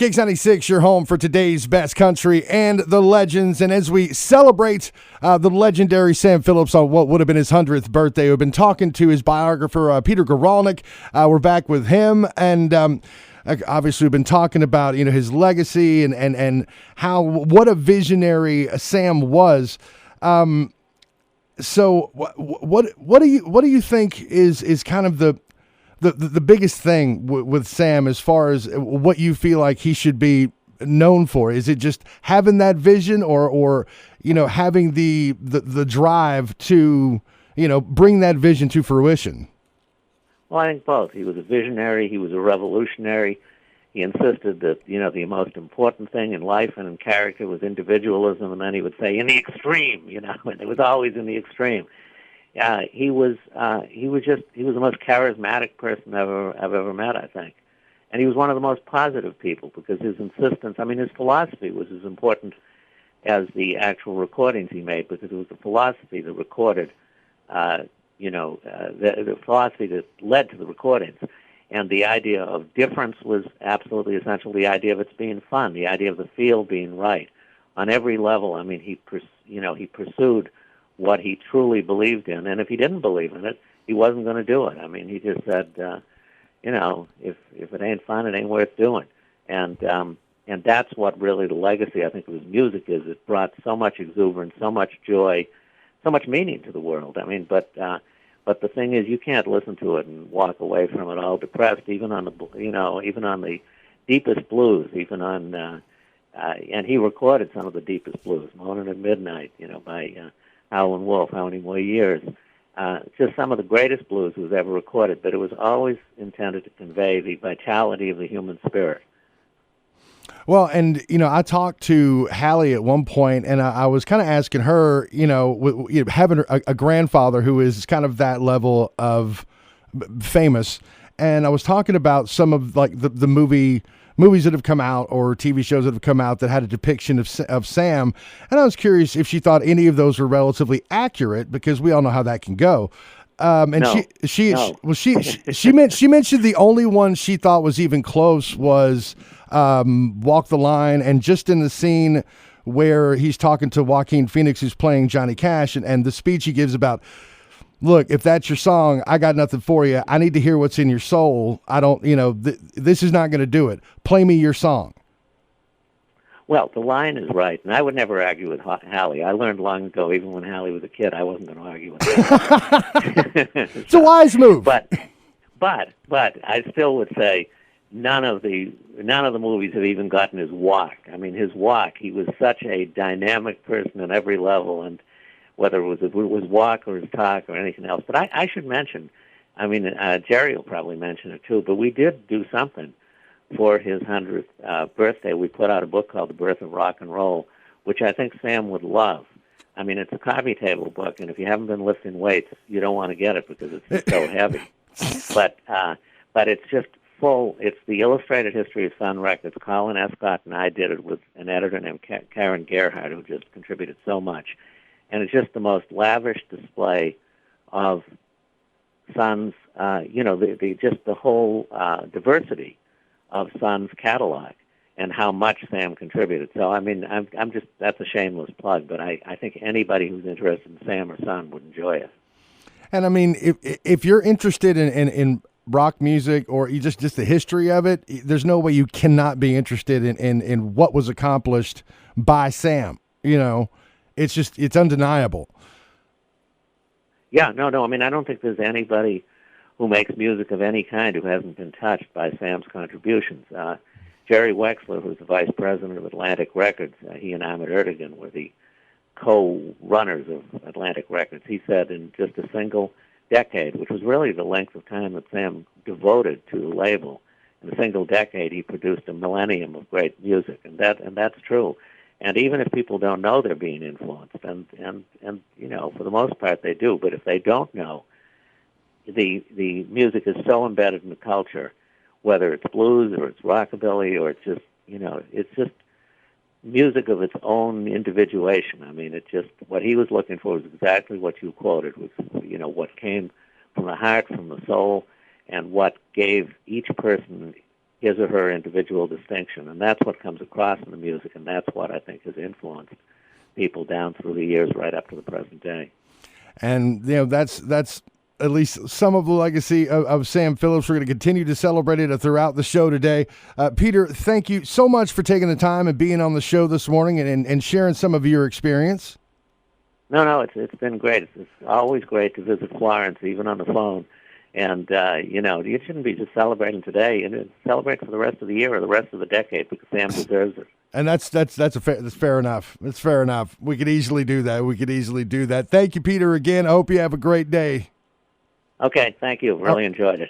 Kicks 96, your home for today's best country and the legends. And as we celebrate the legendary Sam Phillips on what would have been his 100th birthday, we've been talking to his biographer, Peter Guralnick. We're back with him, and obviously we've been talking about his legacy and how what a visionary Sam was. So what do you think is kind of the biggest thing with Sam as far as what you feel like he should be known for? Is it just having that vision or having the drive to bring that vision to fruition? Well, I think both. He was a visionary. He was a revolutionary. He insisted that the most important thing in life and in character was individualism, and then he would say in the extreme, and it was always in the extreme. He was the most charismatic person I've ever met, I think. And he was one of the most positive people because his insistence, his philosophy was as important as the actual recordings he made, because it was the philosophy that recorded, the philosophy that led to the recordings. And the idea of difference was absolutely essential. The idea of it being fun, the idea of the feel being right. On every level, he pursued what he truly believed in, and if he didn't believe in it, he wasn't going to do it. He just said, if it ain't fun, it ain't worth doing. And that's what really the legacy, I think, of his music is. It brought so much exuberance, so much joy, so much meaning to the world. But the thing is, you can't listen to it and walk away from it all depressed, even on the deepest blues, and he recorded some of the deepest blues, Moaning at Midnight, by Howlin' Wolf, How Many More Years. Just some of the greatest blues was ever recorded, but it was always intended to convey the vitality of the human spirit. Well, and, I talked to Hallie at one point, and I was kind of asking her, having a grandfather who is kind of that level of famous, and I was talking about some of the movies that have come out or TV shows that have come out that had a depiction of Sam, and I was curious if she thought any of those were relatively accurate, because we all know how that can go. And no. She mentioned the only one she thought was even close was Walk the Line, and just in the scene where he's talking to Joaquin Phoenix, who's playing Johnny Cash, and the speech he gives about, look, if that's your song, I got nothing for you. I need to hear what's in your soul. I don't, this is not going to do it. Play me your song. Well, the line is right, and I would never argue with Hallie. I learned long ago, even when Hallie was a kid, I wasn't going to argue with her. It's a wise move. But I still would say none of the movies have even gotten his walk. His walk, he was such a dynamic person on every level, and whether it was walk or his talk or anything else. But I should mention, Jerry will probably mention it too, but we did do something for his 100th birthday. We put out a book called The Birth of Rock and Roll, which I think Sam would love. It's a coffee table book, and if you haven't been lifting weights, you don't want to get it because it's so heavy. But it's just full. It's the illustrated history of Sun Records. Colin Escott and I did it with an editor named Karen Gerhardt, who just contributed so much. And it's just the most lavish display of Sun's, the whole diversity of Sun's catalog and how much Sam contributed. So, that's a shameless plug, but I think anybody who's interested in Sam or Sun would enjoy it. And if you're interested in rock music or just the history of it, there's no way you cannot be interested in what was accomplished by Sam. It's undeniable. Yeah, no. I don't think there's anybody who makes music of any kind who hasn't been touched by Sam's contributions. Jerry Wexler, who's the vice president of Atlantic Records, he and Ahmet Ertegun were the co-runners of Atlantic Records. He said in just a single decade, which was really the length of time that Sam devoted to the label, in a single decade he produced a millennium of great music, and that's true. And even if people don't know they're being influenced, and for the most part they do, but if they don't know, the music is so embedded in the culture, whether it's blues or it's rockabilly or it's just music of its own individuation. It just, what he was looking for was exactly what you quoted, was what came from the heart, from the soul, and what gave each person his or her individual distinction. And that's what comes across in the music, and that's what I think has influenced people down through the years right up to the present day. And, that's at least some of the legacy of Sam Phillips. We're going to continue to celebrate it throughout the show today. Peter, thank you so much for taking the time and being on the show this morning and sharing some of your experience. No, it's been great. It's always great to visit Florence, even on the phone. And, you shouldn't be just celebrating today. And celebrate for the rest of the year or the rest of the decade, because Sam deserves it. And that's fair enough. It's fair enough. We could easily do that. Thank you, Peter, again. I hope you have a great day. Okay, thank you. Really enjoyed it.